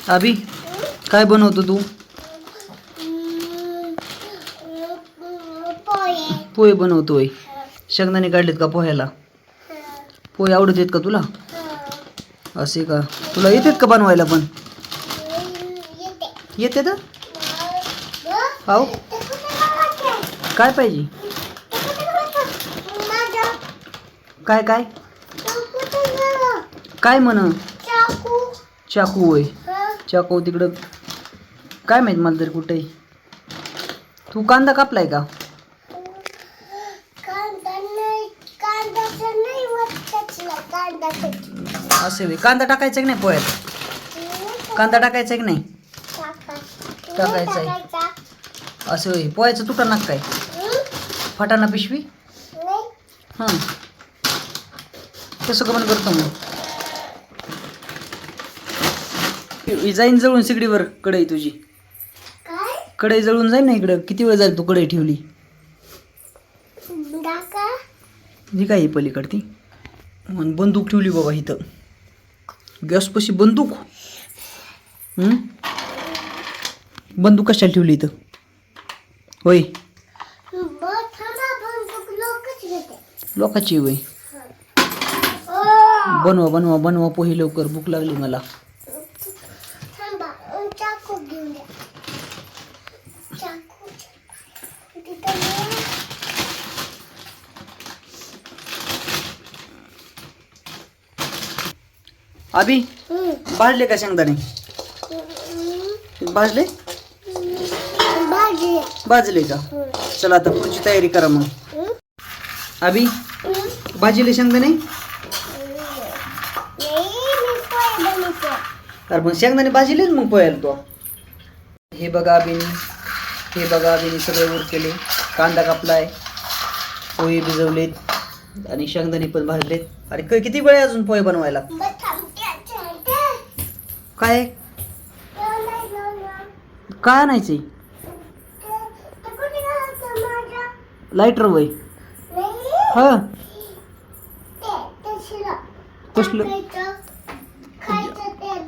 अभि काय बनवतो तू? पोहे बनवतोय. शेंगदाणे काढलेत का पोह्याला? पोहे आवडत आहेत का तुला? असे का? तुला येतात का बनवायला पण? येते तर हो. काय पाहिजे? काय काय काय म्हण? चाकू होय. चाकू तिकडं काय माहित मला तरी कुठे. तू कांदा कापलाय का? असे वे कांदा टाकायचा की नाही पोह्यात? कांदा टाकायचा की नाही? टाकायचा आहे. असं होय. पोह्याचं तुटा नाक काय? फटाना पिशवी? हां कसं कमन करतो मग? जाईन जळून सिगडीवर कढई तुझी. कढई जळून जाईन ना इकडं. किती वेळ जाईल तू कढई ठेवली? ही काय पलीकडती बंदूक ठेवली बाबा इथं गॅसपाशी बंदूक. बंदूक कशाला ठेवली इथं होय? लोकाची होय. बनवा बनवा बनवा पोहे लवकर, भूक लागली मला. अभि भाजले का शेंगदाणे? भाजले? भाजले का? चला आता पुढची तयारी करा मग. अभि भाजले शेंगदाणे? अरे पण शेंगदाणे भाजले मग पोह्याला तो. हे बघा अभिनी सगळे वर केले. कांदा कापलाय, पोहे भिजवलेत आणि शेंगदाणे पण भाजलेत. अरे किती वेळ आहे अजून पोहे बनवायला? काय काय आणायचंय? लाईटर वय? हा कसलं?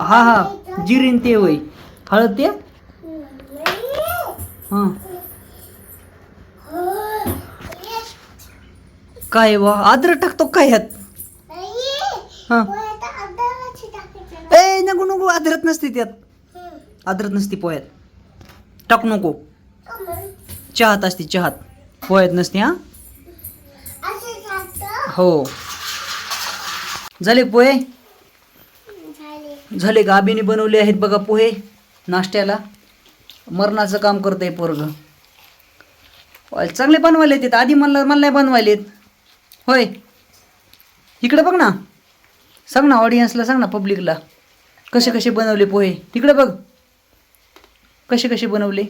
हा हा जिरीन ते वय. हळद ते? हां काय वा अद्रक टाकतो काय ह्यात? हां ए नको नको अद्रक नसते त्यात. अद्रक नसते पोह्यात. टाकू नको. चहात असते चहात, पोह्यात नसते. हा हो झाले पोहे? झाले का? अभिने बनवले आहेत बघा पोहे नाश्त्याला. मरणाचं काम करतंय पोरग. चांगले बनवायला येतात. आधी मला नाही बनवायलेत होय. इकडे बघ ना, सांग ना ऑडियन्सला, सांग ना पब्लिकला कसे कसे बनवले पोहे. तिकडे बघ कसे कसे बनवले.